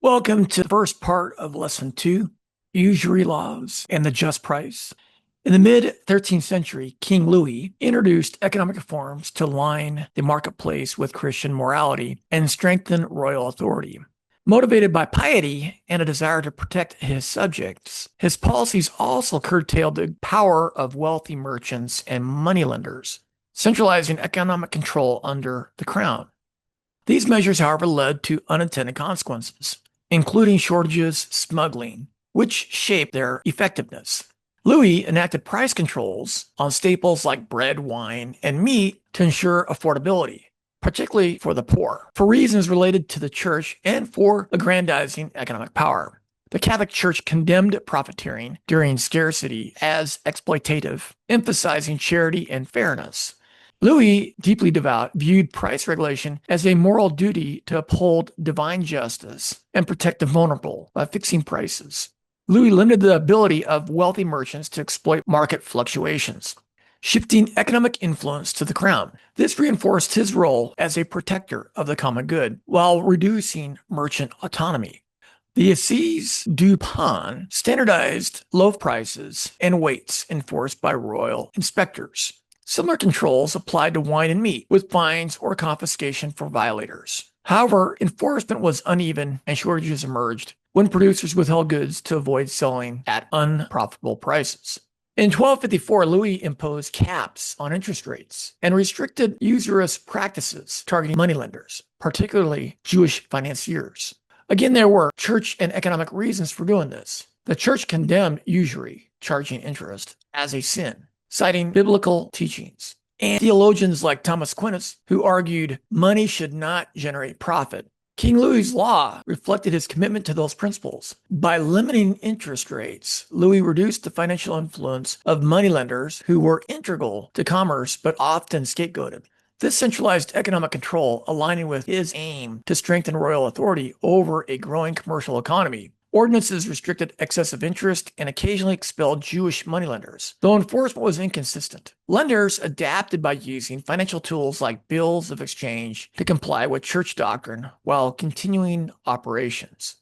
Welcome to the first part of Lesson 2, Usury Laws and the Just Price. In the mid-13th century, King Louis introduced economic reforms to align the marketplace with Christian morality and strengthen royal authority. Motivated by piety and a desire to protect his subjects, his policies also curtailed the power of wealthy merchants and moneylenders, centralizing economic control under the crown. These measures, however, led to unintended consequences, including shortages, smuggling, which shaped their effectiveness. Louis enacted price controls on staples like bread, wine, and meat to ensure affordability, particularly for the poor, for reasons related to the church and for aggrandizing economic power. The Catholic Church condemned profiteering during scarcity as exploitative, emphasizing charity and fairness. Louis, deeply devout, viewed price regulation as a moral duty to uphold divine justice and protect the vulnerable by fixing prices. Louis limited the ability of wealthy merchants to exploit market fluctuations, shifting economic influence to the crown. This reinforced his role as a protector of the common good while reducing merchant autonomy. The Assize du Pain standardized loaf prices and weights enforced by royal inspectors. Similar controls applied to wine and meat, with fines or confiscation for violators. However, enforcement was uneven and shortages emerged when producers withheld goods to avoid selling at unprofitable prices. In 1254, Louis imposed caps on interest rates and restricted usurious practices targeting moneylenders, particularly Jewish financiers. Again, there were church and economic reasons for doing this. The church condemned usury, charging interest, as a sin, citing biblical teachings. And theologians like Thomas Aquinas, who argued money should not generate profit. King Louis's law reflected his commitment to those principles. By limiting interest rates, Louis reduced the financial influence of moneylenders who were integral to commerce but often scapegoated. This centralized economic control aligning with his aim to strengthen royal authority over a growing commercial economy. Ordinances restricted excessive interest and occasionally expelled Jewish moneylenders, though enforcement was inconsistent. Lenders adapted by using financial tools like bills of exchange to comply with church doctrine while continuing operations.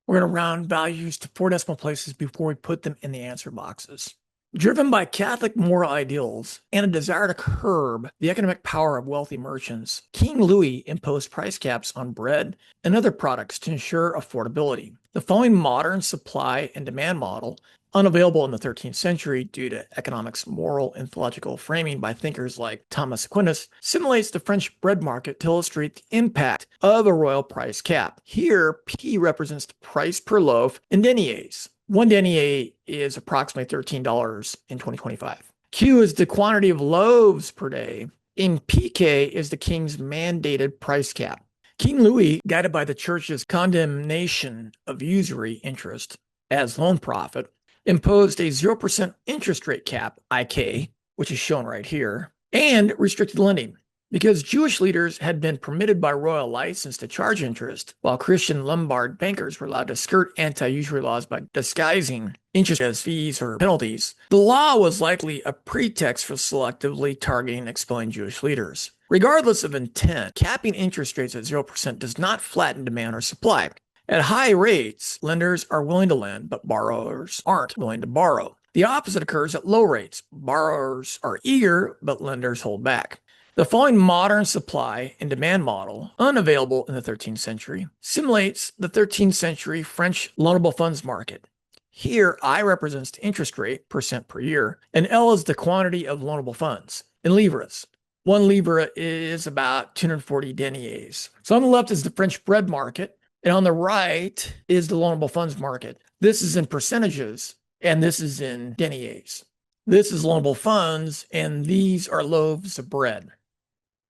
We're going to round values to 4 decimal places before we put them in the answer boxes. Driven by Catholic moral ideals and a desire to curb the economic power of wealthy merchants, King Louis imposed price caps on bread and other products to ensure affordability. The following modern supply and demand model, unavailable in the 13th century due to economics' moral and theological framing by thinkers like Thomas Aquinas, simulates the French bread market to illustrate the impact of a royal price cap. Here, P represents the price per loaf in deniers. 1 denier is approximately $13 in 2025. Q is the quantity of loaves per day, and PK is the king's mandated price cap. King Louis, guided by the church's condemnation of usury interest as loan profit, imposed a 0% interest rate cap, IK, which is shown right here, and restricted lending. Because Jewish leaders had been permitted by royal license to charge interest, while Christian Lombard bankers were allowed to skirt anti-usury laws by disguising interest as fees or penalties, the law was likely a pretext for selectively targeting and expelling Jewish leaders. Regardless of intent, capping interest rates at 0% does not flatten demand or supply. At high rates, lenders are willing to lend, but borrowers aren't willing to borrow. The opposite occurs at low rates. Borrowers are eager, but lenders hold back. The following modern supply and demand model, unavailable in the 13th century, simulates the 13th century French loanable funds market. Here, I represents the interest rate, percent per year, and L is the quantity of loanable funds in livres. 1 livre is about 240 deniers. So on the left is the French bread market, and on the right is the loanable funds market. This is in percentages, and this is in deniers. This is loanable funds, and these are loaves of bread.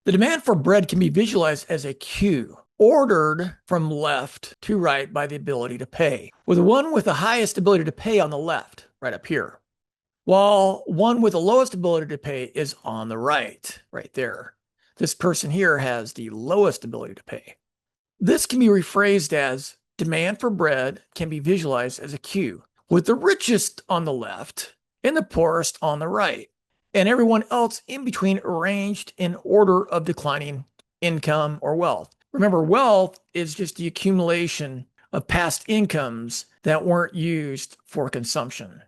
The demand for bread can be visualized as a Q, ordered from left to right by the ability to pay, with one with the highest ability to pay on the left, right up here, while one with the lowest ability to pay is on the right, right there. This person here has the lowest ability to pay. This can be rephrased as demand for bread can be visualized as a Q, with the richest on the left and the poorest on the right, and everyone else in between arranged in order of declining income or wealth. Remember, wealth is just the accumulation of past incomes that weren't used for consumption.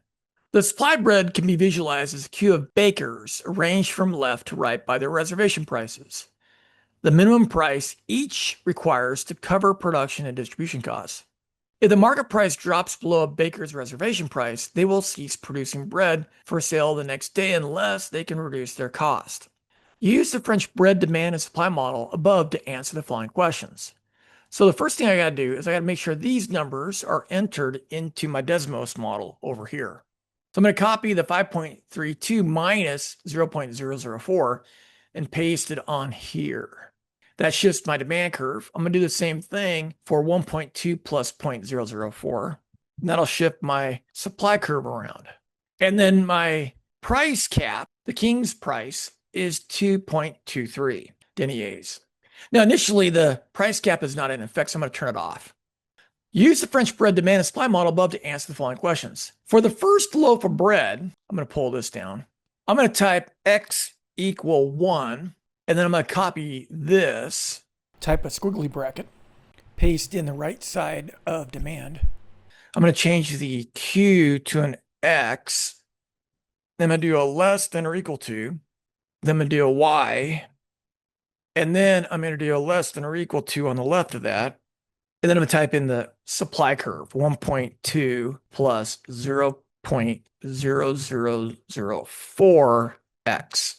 The supply bread can be visualized as a queue of bakers arranged from left to right by their reservation prices. The minimum price each requires to cover production and distribution costs. If the market price drops below a baker's reservation price, they will cease producing bread for sale the next day unless they can reduce their cost. Use the French bread demand and supply model above to answer the following questions. So the first thing I got to do is I got to make sure these numbers are entered into my Desmos model over here. So I'm going to copy the 5.32 minus 0.004 and paste it on here. That shifts my demand curve. I'm going to do the same thing for 1.2 plus 0.004. And that'll shift my supply curve around. And then my price cap, the king's price, is 2.23 deniers. Now, initially, the price cap is not in effect, so I'm going to turn it off. Use the French bread demand and supply model above to answer the following questions. For the first loaf of bread, I'm going to pull this down. I'm going to type x equal 1, and then I'm going to copy this, type a squiggly bracket, paste in the right side of demand. I'm going to change the Q to an X. Then I'm going to do a less than or equal to. Then I'm going to do a Y. And then I'm going to do a less than or equal to on the left of that. And then I'm going to type in the supply curve, 1.2 plus 0.0004x.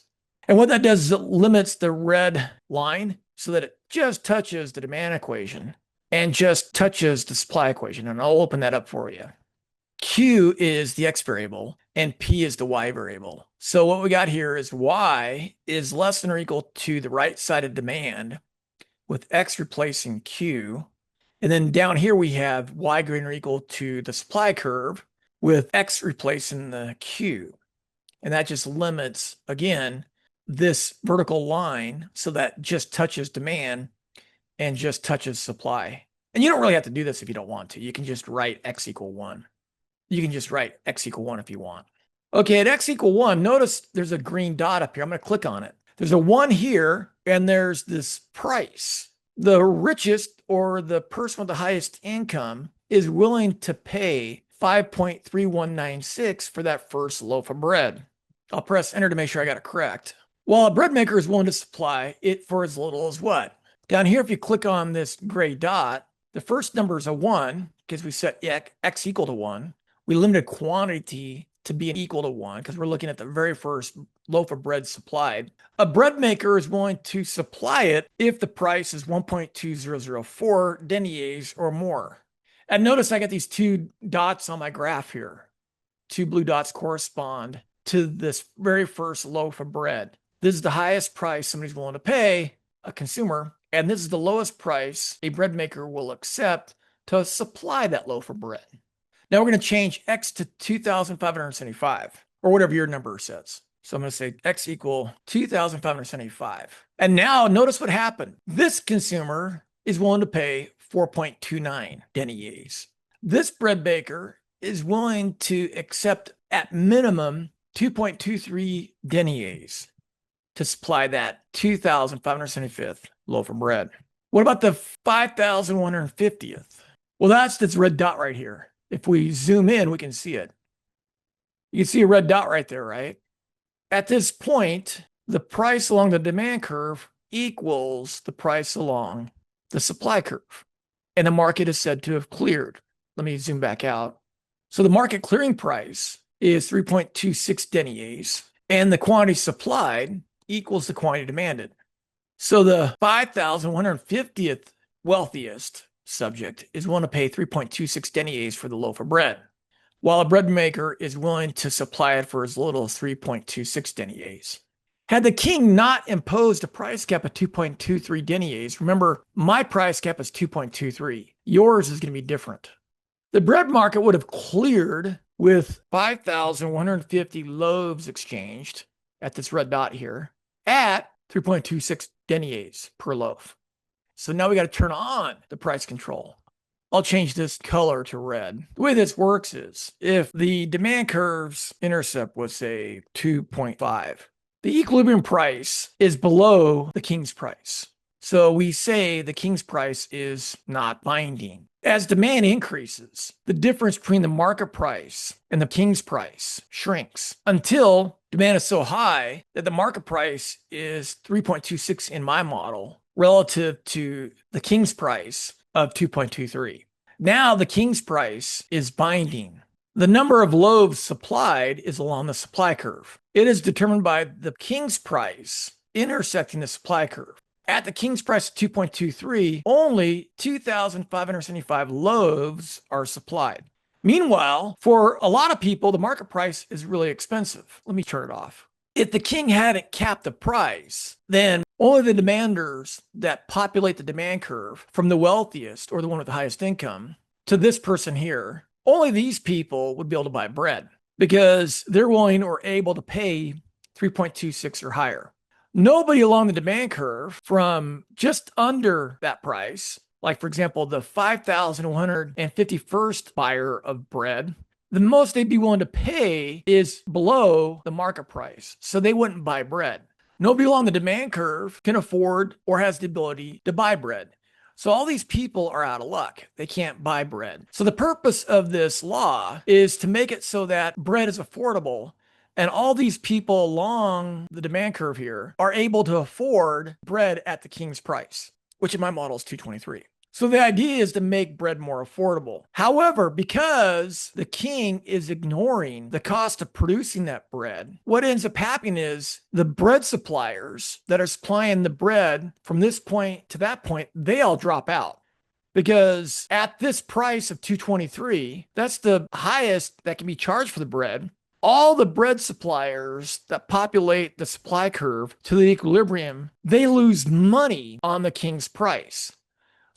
And what that does is it limits the red line so that it just touches the demand equation and just touches the supply equation. And I'll open that up for you. Q is the X variable and P is the Y variable. So what we got here is Y is less than or equal to the right side of demand with X replacing Q. And then down here we have Y greater or equal to the supply curve with X replacing the Q. And that just limits, again, this vertical line so that just touches demand and just touches supply. And you don't really have to do this if you don't want to. You can just write X equal 1. You can just write X equal 1 if you want. Okay, at X equal 1, notice there's a green dot up here. I'm going to click on it. There's a 1 here, and there's this price. The richest or the person with the highest income is willing to pay 5.3196 for that first loaf of bread. I'll press enter to make sure I got it correct. Well, a bread maker is willing to supply it for as little as what? Down here, if you click on this gray dot, the first number is a 1 because we set X equal to 1. We limited quantity to be equal to 1 because we're looking at the very first loaf of bread supplied. A bread maker is willing to supply it if the price is 1.2004 deniers or more. And notice I got these 2 dots on my graph here. 2 blue dots correspond to this very first loaf of bread. This is the highest price somebody's willing to pay, a consumer, and this is the lowest price a bread maker will accept to supply that loaf of bread. Now we're going to change X to 2,575 or whatever your number says. So I'm going to say X equal 2,575. And now notice what happened. This consumer is willing to pay 4.29 deniers. This bread baker is willing to accept at minimum 2.23 deniers to supply that 2,575th loaf of bread. What about the 5,150th? Well, that's this red dot right here. If we zoom in, we can see it. You can see a red dot right there, right? At this point, the price along the demand curve equals the price along the supply curve. And the market is said to have cleared. Let me zoom back out. So the market clearing price is 3.26 deniers, and the quantity supplied equals the quantity demanded. So the 5,150th wealthiest subject is willing to pay 3.26 deniers for the loaf of bread, while a bread maker is willing to supply it for as little as 3.26 deniers. Had the king not imposed a price cap of 2.23 deniers, remember, my price cap is 2.23. Yours is going to be different. The bread market would have cleared with 5,150 loaves exchanged at this red dot here at 3.26 deniers per loaf. So now we got to turn on the price control. I'll change this color to red. The way this works is if the demand curve's intercept was, say, 2.5, the equilibrium price is below the king's price. So we say the king's price is not binding. As demand increases, the difference between the market price and the king's price shrinks until demand is so high that the market price is 3.26 in my model relative to the king's price of 2.23. Now the king's price is binding. The number of loaves supplied is along the supply curve. It is determined by the king's price intersecting the supply curve. At the king's price of 2.23, only 2,575 loaves are supplied. Meanwhile, for a lot of people, the market price is really expensive. Let me turn it off. If the king hadn't capped the price, then only the demanders that populate the demand curve, from the wealthiest or the one with the highest income to this person here, only these people would be able to buy bread because they're willing or able to pay 3.26 or higher. Nobody along the demand curve from just under that price, like for example, the 5,151st buyer of bread, the most they'd be willing to pay is below the market price. So they wouldn't buy bread. Nobody along the demand curve can afford or has the ability to buy bread. So all these people are out of luck. They can't buy bread. So the purpose of this law is to make it so that bread is affordable. And all these people along the demand curve here are able to afford bread at the king's price, which in my model is 223. So the idea is to make bread more affordable. However, because the king is ignoring the cost of producing that bread, what ends up happening is the bread suppliers that are supplying the bread from this point to that point, they all drop out. Because at this price of 223, that's the highest that can be charged for the bread. All the bread suppliers that populate the supply curve to the equilibrium, they lose money on the king's price.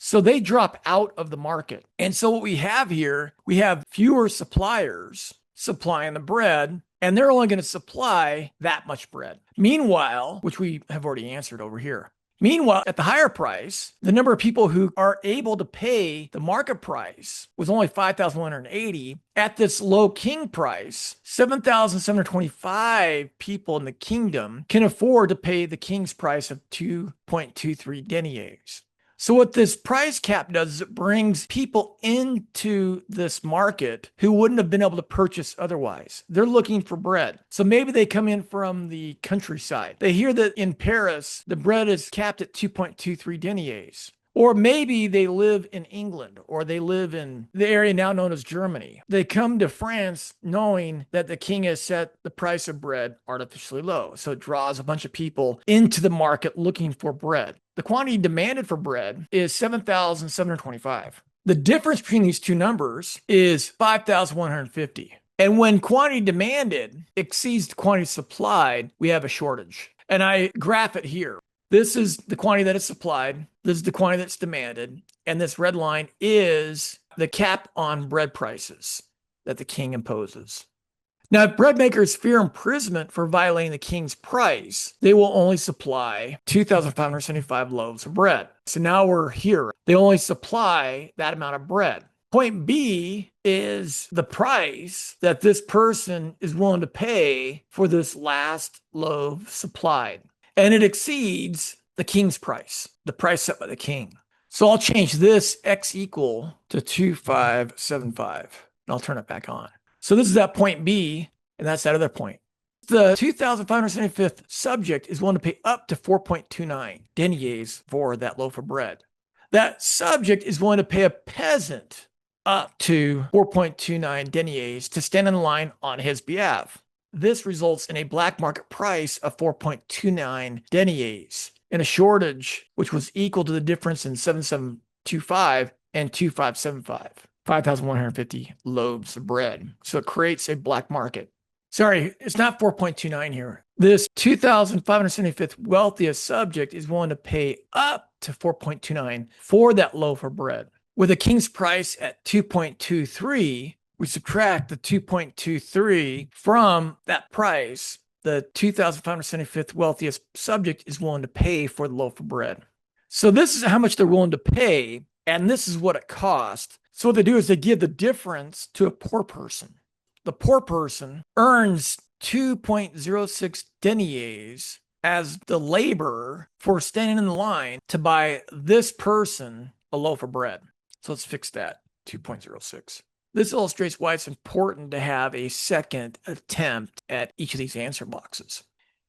So they drop out of the market. And so what we have here, we have fewer suppliers supplying the bread, and they're only going to supply that much bread. Meanwhile, which we have already answered over here. Meanwhile, at the higher price, the number of people who are able to pay the market price was only 5,180. At this low king price, 7,725 people in the kingdom can afford to pay the king's price of 2.23 deniers. So what this price cap does is it brings people into this market who wouldn't have been able to purchase otherwise. They're looking for bread. So maybe they come in from the countryside. They hear that in Paris, the bread is capped at 2.23 deniers. Or maybe they live in England, or they live in the area now known as Germany. They come to France knowing that the king has set the price of bread artificially low. So it draws a bunch of people into the market looking for bread. The quantity demanded for bread is 7,725. The difference between these two numbers is 5,150. And when quantity demanded exceeds the quantity supplied, we have a shortage. And I graph it here. This is the quantity that is supplied. This is the quantity that's demanded. And this red line is the cap on bread prices that the king imposes. Now, if bread makers fear imprisonment for violating the king's price, they will only supply 2,575 loaves of bread. So now we're here. They only supply that amount of bread. Point B is the price that this person is willing to pay for this last loaf supplied. And it exceeds the king's price, the price set by the king. So I'll change this x equal to 2,575, and I'll turn it back on. So this is that point B, and that's that other point. The 2,575th subject is willing to pay up to 4.29 deniers for that loaf of bread. That subject is willing to pay a peasant up to 4.29 deniers to stand in line on his behalf. This results in a black market price of 4.29 deniers and a shortage, which was equal to the difference in 7,725 and 2,575, 5,150 loaves of bread. So it creates a black market. Sorry, it's not 4.29 here. This 2,575th wealthiest subject is willing to pay up to 4.29 for that loaf of bread. With a king's price at 2.23, we subtract the 2.23 from that price. The 2,575th wealthiest subject is willing to pay for the loaf of bread. So this is how much they're willing to pay, and this is what it costs. So what they do is they give the difference to a poor person. The poor person earns 2.06 deniers as the laborer for standing in the line to buy this person a loaf of bread. So let's fix that, 2.06. This illustrates why it's important to have a second attempt at each of these answer boxes.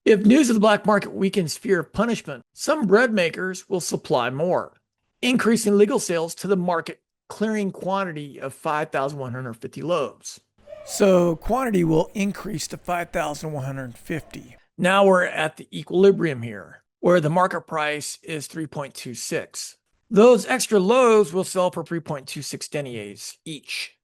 If news of the black market weakens fear of punishment, some bread makers will supply more, increasing legal sales to the market clearing quantity of 5,150 loaves. So quantity will increase to 5,150. Now we're at the equilibrium here, where the market price is 3.26. Those extra loaves will sell for 3.26 deniers each.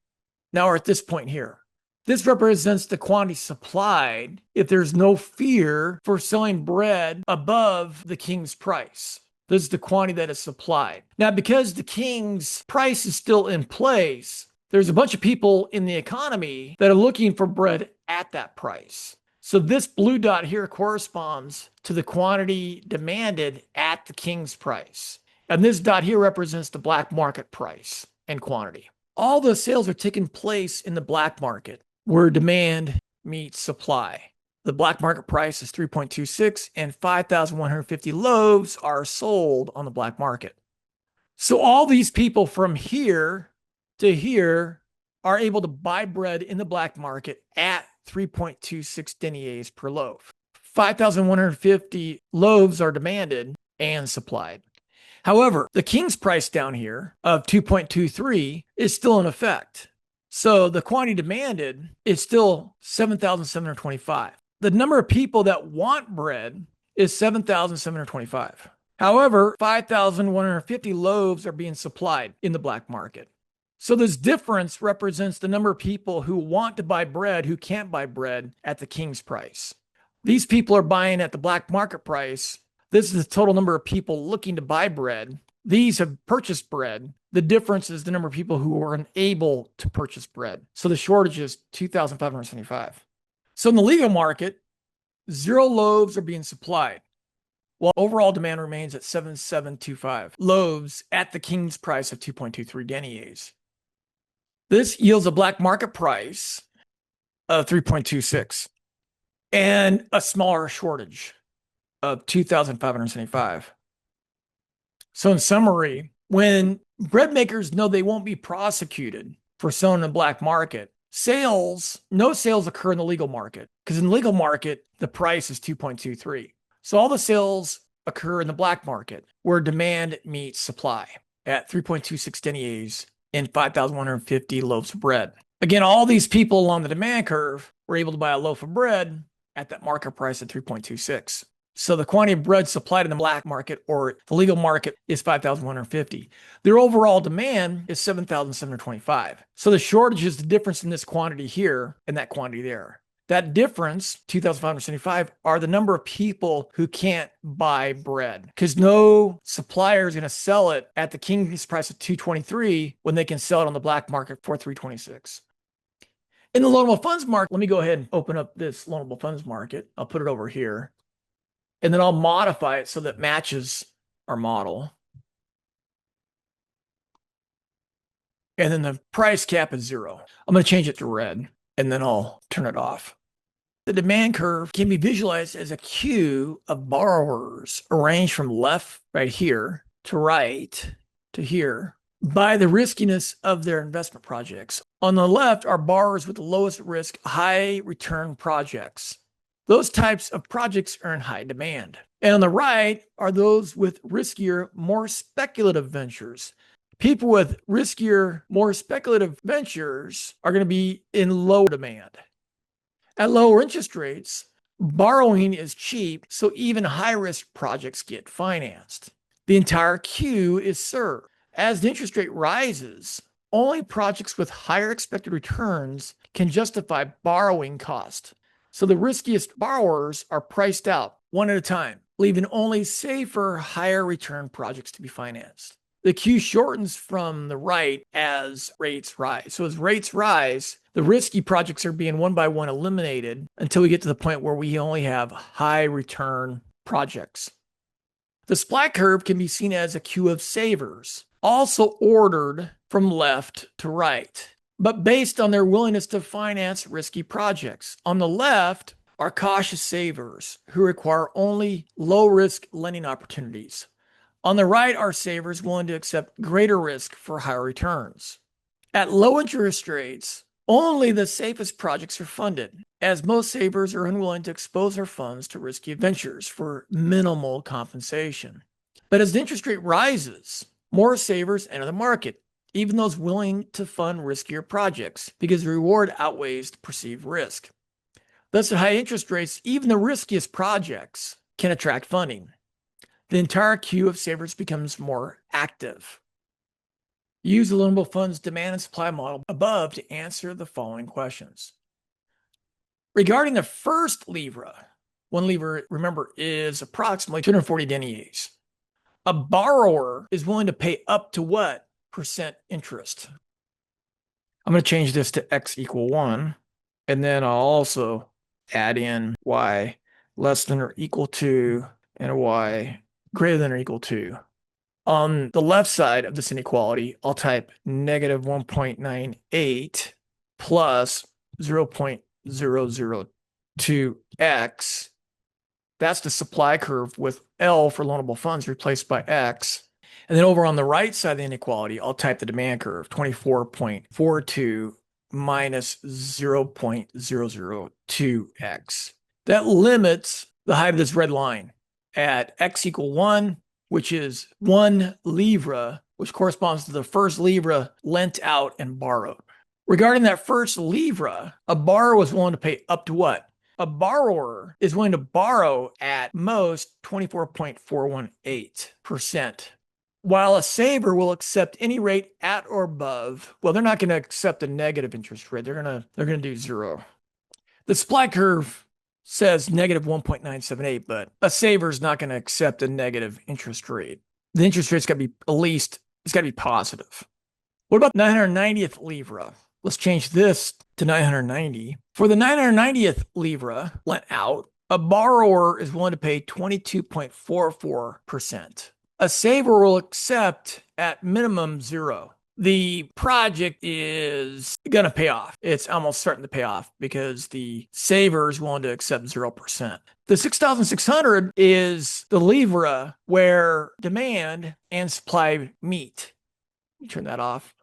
Now we're at this point here. This represents the quantity supplied if there's no fear for selling bread above the king's price. This is the quantity that is supplied. Now, because the king's price is still in place, there's a bunch of people in the economy that are looking for bread at that price. So this blue dot here corresponds to the quantity demanded at the king's price. And this dot here represents the black market price and quantity. All the sales are taking place in the black market, where demand meets supply. The black market price is 3.26 and 5,150 loaves are sold on the black market. So all these people from here to here are able to buy bread in the black market at 3.26 deniers per loaf. 5,150 loaves are demanded and supplied. However, the king's price down here of 2.23 is still in effect. So the quantity demanded is still 7,725. The number of people that want bread is 7,725. However, 5,150 loaves are being supplied in the black market. So this difference represents the number of people who want to buy bread who can't buy bread at the king's price. These people are buying at the black market price. This is the total number of people looking to buy bread. These have purchased bread. The difference is the number of people who are unable to purchase bread. So the shortage is 2,575. So in the legal market, 0 loaves are being supplied, while overall demand remains at 7,725 loaves at the king's price of 2.23 deniers. This yields a black market price of 3.26 and a smaller shortage of 2,575. So in summary, when bread makers know they won't be prosecuted for selling in the black market, no sales occur in the legal market, because in the legal market, the price is 2.23. So all the sales occur in the black market, where demand meets supply at 3.26 deniers and 5,150 loaves of bread. Again, all these people along the demand curve were able to buy a loaf of bread at that market price at 3.26. So the quantity of bread supplied in the black market or the legal market is 5,150. Their overall demand is 7,725. So the shortage is the difference in this quantity here and that quantity there. That difference, 2,575, are the number of people who can't buy bread, because no supplier is going to sell it at the king's price of 223 when they can sell it on the black market for 326. In the loanable funds market, let me go ahead and open up this loanable funds market. I'll put it over here. And then I'll modify it so that it matches our model. And then the price cap is 0. I'm going to change it to red, and then I'll turn it off. The demand curve can be visualized as a queue of borrowers arranged from left, right here, to right, to here, by the riskiness of their investment projects. On the left are borrowers with the lowest risk, high return projects. Those types of projects are in high demand. And on the right are those with riskier, more speculative ventures. People with riskier, more speculative ventures are going to be in low demand. At lower interest rates, borrowing is cheap, so even high-risk projects get financed. The entire queue is served. As the interest rate rises, only projects with higher expected returns can justify borrowing cost. So the riskiest borrowers are priced out one at a time, leaving only safer, higher return projects to be financed. The queue shortens from the right as rates rise. So as rates rise, the risky projects are being one by one eliminated until we get to the point where we only have high return projects. The splat curve can be seen as a queue of savers, also ordered from left to right, but based on their willingness to finance risky projects. On the left are cautious savers who require only low-risk lending opportunities. On the right are savers willing to accept greater risk for higher returns. At low interest rates, only the safest projects are funded, as most savers are unwilling to expose their funds to risky ventures for minimal compensation. But as the interest rate rises, more savers enter the market, even those willing to fund riskier projects, because the reward outweighs the perceived risk. Thus, at high interest rates, even the riskiest projects can attract funding. The entire queue of savers becomes more active. Use the loanable funds demand and supply model above to answer the following questions. Regarding the first livra, one livra, remember, is approximately 240 deniers. A borrower is willing to pay up to what percent interest? I'm going to change this to x equal 1, and then I'll also add in y less than or equal to and y greater than or equal to. On the left side of this inequality, I'll type negative 1.98 plus 0.002x. That's the supply curve with L for loanable funds replaced by X. And then over on the right side of the inequality, I'll type the demand curve, 24.42 minus 0.002x. That limits the height of this red line at x equal 1, which is 1 livra, which corresponds to the first livra lent out and borrowed. Regarding that first livra, a borrower was willing to pay up to what? A borrower is willing to borrow at most 24.418%, while a saver will accept any rate at or above. Well, they're not going to accept a negative interest rate. They're going to do 0. The supply curve says negative 1.978, but a saver is not going to accept a negative interest rate. The interest rate's got to be at least, it's got to be positive. What about 990th livra? Let's change this to 990. For the 990th livra lent out, a borrower is willing to pay 22.44%. A saver will accept at minimum 0. The project is going to pay off. It's almost starting to pay off because the saver is willing to accept 0%. The 6,600 is the livra where demand and supply meet. Turn that off,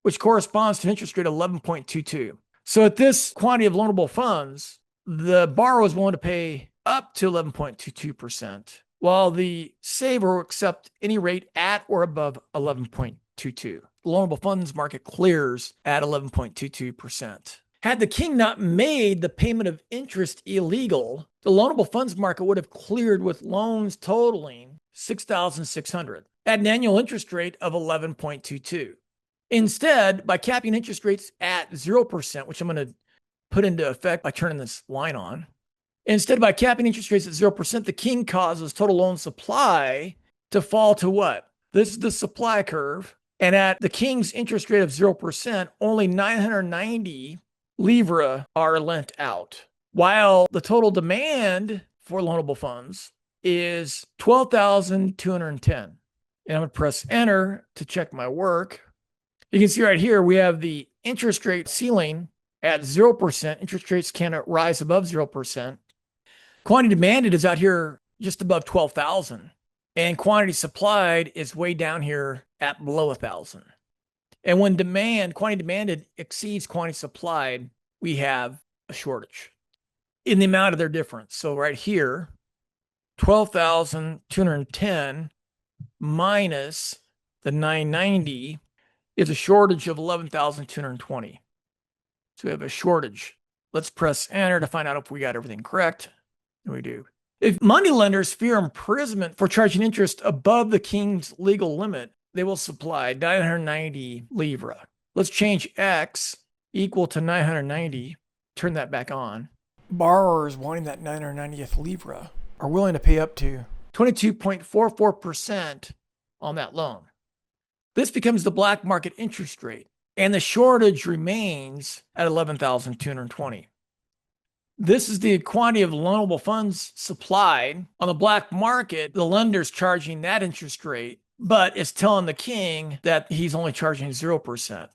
which corresponds to an interest rate of 11.22. So at this quantity of loanable funds, the borrower is willing to pay up to 11.22%, while the saver will accept any rate at or above 11.22. The loanable funds market clears at 11.22%. Had the king not made the payment of interest illegal, the loanable funds market would have cleared with loans totaling 6,600 at an annual interest rate of 11.22. Instead, by capping interest rates at 0%, which I'm going to put into effect by turning this line on, instead, by capping interest rates at 0%, the king causes total loan supply to fall to what? This is the supply curve. And at the king's interest rate of 0%, only 990 livra are lent out, while the total demand for loanable funds is 12,210. And I'm going to press enter to check my work. You can see right here, we have the interest rate ceiling at 0%. Interest rates cannot rise above 0%. Quantity demanded is out here just above 12,000. And quantity supplied is way down here at below 1,000. And when quantity demanded exceeds quantity supplied, we have a shortage in the amount of their difference. So right here, 12,210 minus the 990 is a shortage of 11,220. So we have a shortage. Let's press enter to find out if we got everything correct. And we do. If moneylenders fear imprisonment for charging interest above the king's legal limit, they will supply 990 livra. Let's change x equal to 990. Turn that back on. Borrowers wanting that 990th livra are willing to pay up to 22.44% on that loan. This becomes the black market interest rate, and the shortage remains at 11,220. This is the quantity of loanable funds supplied. On the black market, the lender's charging that interest rate, but it's telling the king that he's only charging 0%.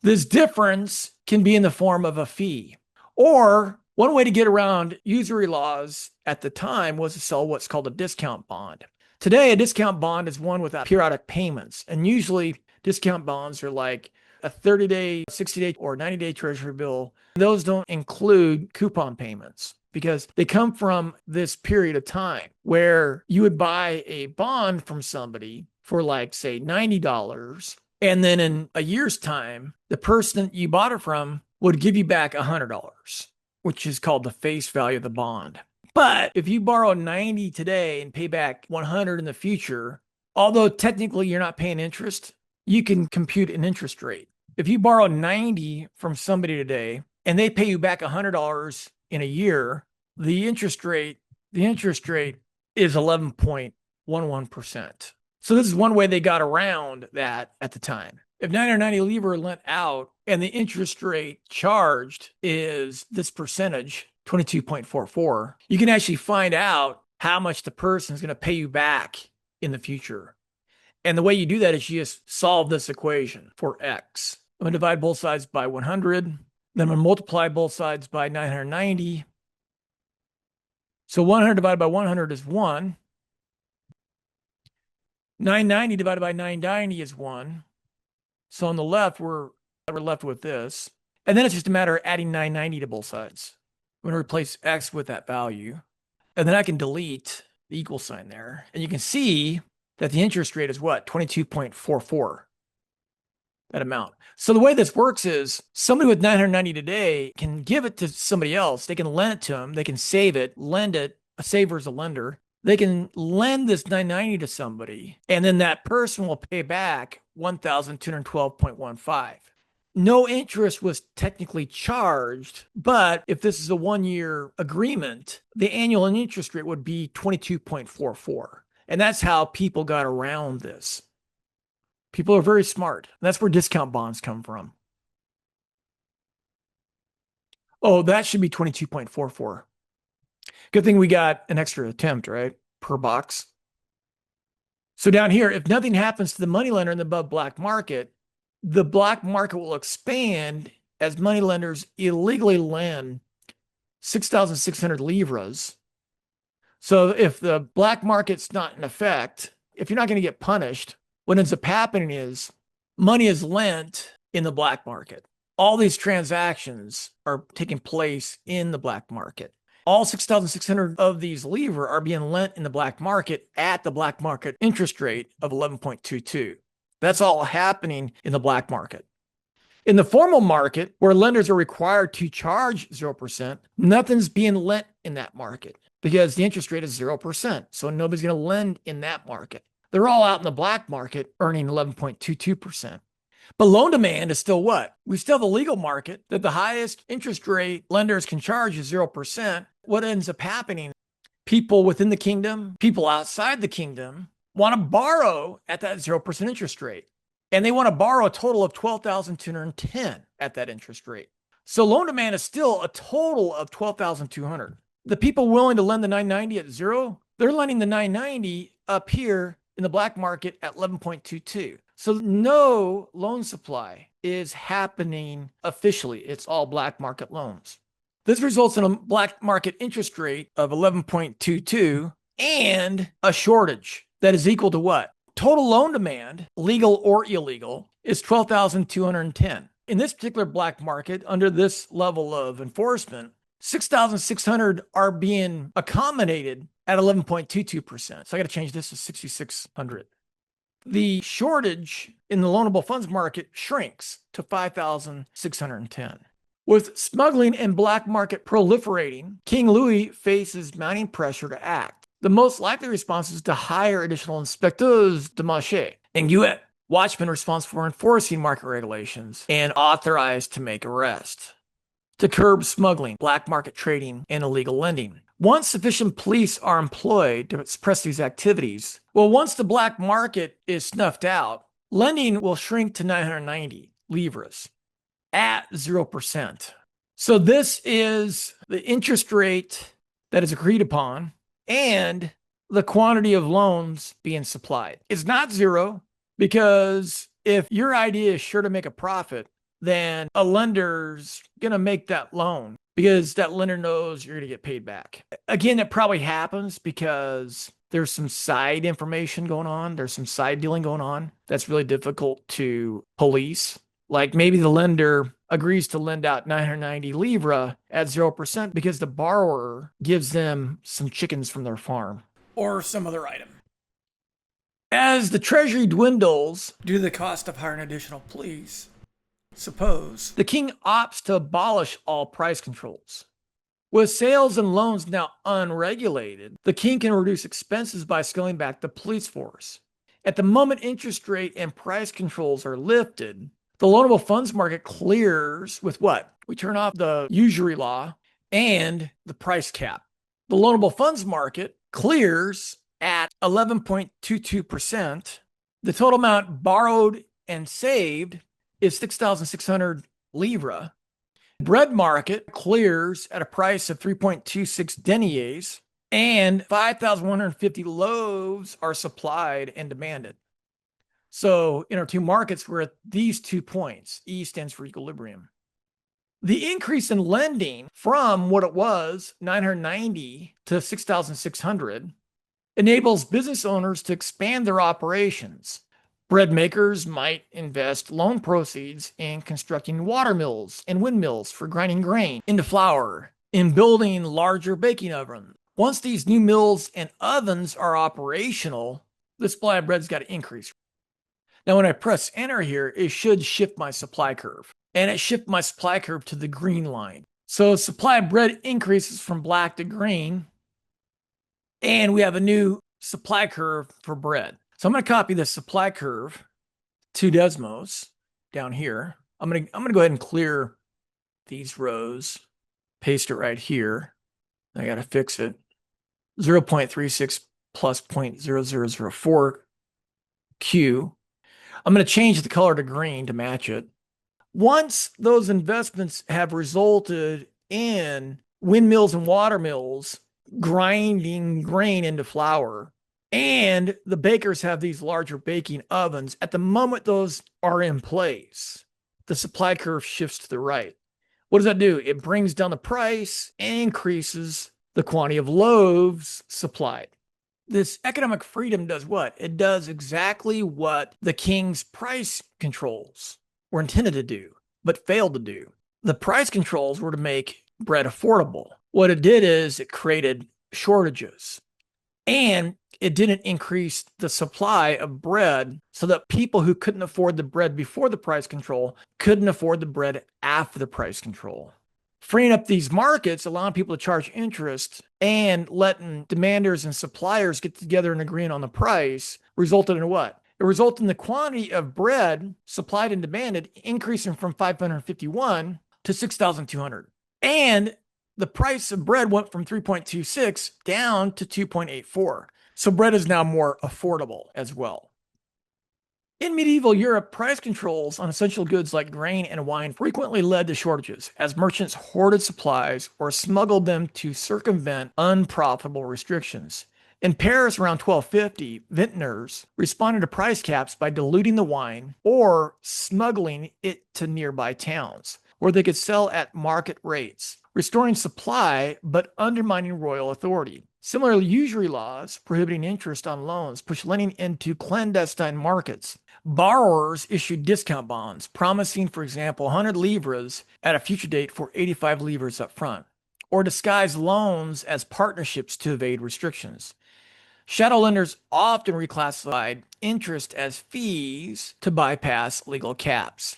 This difference can be in the form of a fee. Or one way to get around usury laws at the time was to sell what's called a discount bond. Today, a discount bond is one without periodic payments. And usually discount bonds are like a 30-day, 60-day, or 90-day treasury bill. Those don't include coupon payments because they come from this period of time where you would buy a bond from somebody for like, say, $90. And then in a year's time, the person you bought it from would give you back $100, which is called the face value of the bond. But if you borrow 90 today and pay back 100 in the future, although technically you're not paying interest, you can compute an interest rate. If you borrow 90 from somebody today and they pay you back $100 in a year, the interest rate is 11.11%. So this is one way they got around that at the time. If 990 livre lent out and the interest rate charged is this percentage, 22.44, you can actually find out how much the person is going to pay you back in the future. And the way you do that is you just solve this equation for X. I'm going to divide both sides by 100. Then I'm going to multiply both sides by 990. So 100 divided by 100 is 1. 990 divided by 990 is 1. So on the left, we're left with this. And then it's just a matter of adding 990 to both sides. I'm going to replace X with that value. And then I can delete the equal sign there. And you can see that the interest rate is what? 22.44, that amount. So the way this works is somebody with 990 today can give it to somebody else. They can lend it to them. They can save it, lend it. A saver is a lender. They can lend this 990 to somebody, and then that person will pay back 1,212.15. No interest was technically charged, but if this is a 1-year agreement, the annual interest rate would be 22.44. And that's how people got around this. People are very smart. That's where discount bonds come from. Oh, that should be 22.44. Good thing we got an extra attempt, right? Per box. So down here, if nothing happens to the moneylender in the above black market, the black market will expand as moneylenders illegally lend 6,600 livres. So if the black market's not in effect, if you're not going to get punished, what ends up happening is money is lent in the black market. All these transactions are taking place in the black market. All 6,600 of these livre are being lent in the black market at the black market interest rate of 11.22. That's all happening in the black market. In the formal market, where lenders are required to charge 0%, nothing's being lent in that market because the interest rate is 0%. So nobody's going to lend in that market. They're all out in the black market earning 11.22%. But loan demand is still what? We still have a legal market that the highest interest rate lenders can charge is 0%. What ends up happening? People within the kingdom, people outside the kingdom want to borrow at that 0% interest rate. And they want to borrow a total of 12,210 at that interest rate. So loan demand is still a total of 12,200. The people willing to lend the 990 at 0, they're lending the 990 up here in the black market at 11.22. So no loan supply is happening officially. It's all black market loans. This results in a black market interest rate of 11.22 and a shortage that is equal to what? Total loan demand, legal or illegal, is 12,210. In this particular black market, under this level of enforcement, 6,600 are being accommodated at 11.22%. So I got to change this to 6,600. The shortage in the loanable funds market shrinks to 5,610. With smuggling and black market proliferating, King Louis faces mounting pressure to act. The most likely response is to hire additional inspecteurs de marché, Inguet, watchmen responsible for enforcing market regulations and authorized to make arrests, to curb smuggling, black market trading, and illegal lending. Once sufficient police are employed to suppress these activities, once the black market is snuffed out, lending will shrink to 990 livres at 0%. So this is the interest rate that is agreed upon and the quantity of loans being supplied. It's not 0 because if your idea is sure to make a profit, then a lender's going to make that loan because that lender knows you're going to get paid back. Again, that probably happens because there's some side information going on. There's some side dealing going on that's really difficult to police. Like maybe the lender agrees to lend out 990 Libra at 0% because the borrower gives them some chickens from their farm or some other item. As the treasury dwindles due to the cost of hiring additional police, suppose the king opts to abolish all price controls. With sales and loans now unregulated, the king can reduce expenses by scaling back the police force. At the moment interest rate and price controls are lifted, the loanable funds market clears with what? We turn off the usury law and the price cap. The loanable funds market clears at 11.22%. The total amount borrowed and saved is 6,600 Livra. Bread market clears at a price of 3.26 deniers, and 5,150 loaves are supplied and demanded. So in our two markets, we're at these 2 points. E stands for equilibrium. The increase in lending from what it was, 990 to 6,600, enables business owners to expand their operations. Bread makers might invest loan proceeds in constructing water mills and windmills for grinding grain into flour, in building larger baking ovens. Once these new mills and ovens are operational, the supply of bread's got to increase. Now, when I press enter here, it should shift my supply curve. And it shifted my supply curve to the green line. So supply of bread increases from black to green. And we have a new supply curve for bread. So I'm going to copy the supply curve to Desmos down here. I'm going to go ahead and clear these rows, paste it right here. I got to fix it. 0.36 plus 0.0004 Q. I'm going to change the color to green to match it. Once those investments have resulted in windmills and water mills grinding grain into flour, and the bakers have these larger baking ovens, at the moment those are in place, the supply curve shifts to the right. What does that do? It brings down the price and increases the quantity of loaves supplied. This economic freedom does what? It does exactly what the king's price controls were intended to do, but failed to do. The price controls were to make bread affordable. What it did is it created shortages, and it didn't increase the supply of bread so that people who couldn't afford the bread before the price control couldn't afford the bread after the price control. Freeing up these markets, allowing people to charge interest, and letting demanders and suppliers get together and agree on the price resulted in what? It resulted in the quantity of bread supplied and demanded increasing from 551 to 6,200. And the price of bread went from 3.26 down to 2.84. So bread is now more affordable as well. In medieval Europe, price controls on essential goods like grain and wine frequently led to shortages, as merchants hoarded supplies or smuggled them to circumvent unprofitable restrictions. In Paris around 1250, vintners responded to price caps by diluting the wine or smuggling it to nearby towns, where they could sell at market rates, restoring supply but undermining royal authority. Similarly, usury laws prohibiting interest on loans pushed lending into clandestine markets. Borrowers issued discount bonds, promising, for example, 100 livres at a future date for 85 livres up front, or disguised loans as partnerships to evade restrictions. Shadow lenders often reclassified interest as fees to bypass legal caps.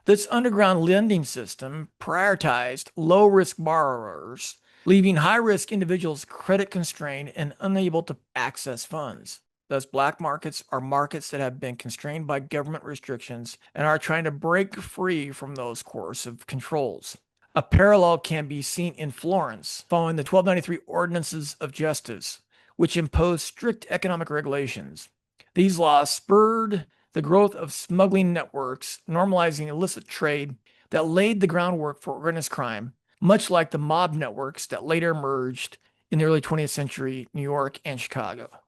This underground lending system prioritized low-risk borrowers, leaving high-risk individuals credit-constrained and unable to access funds. Thus, black markets are markets that have been constrained by government restrictions and are trying to break free from those coercive controls. A parallel can be seen in Florence, following the 1293 Ordinances of Justice, which imposed strict economic regulations. These laws spurred the growth of smuggling networks, normalizing illicit trade that laid the groundwork for organized crime, much like the mob networks that later emerged in the early 20th century New York and Chicago.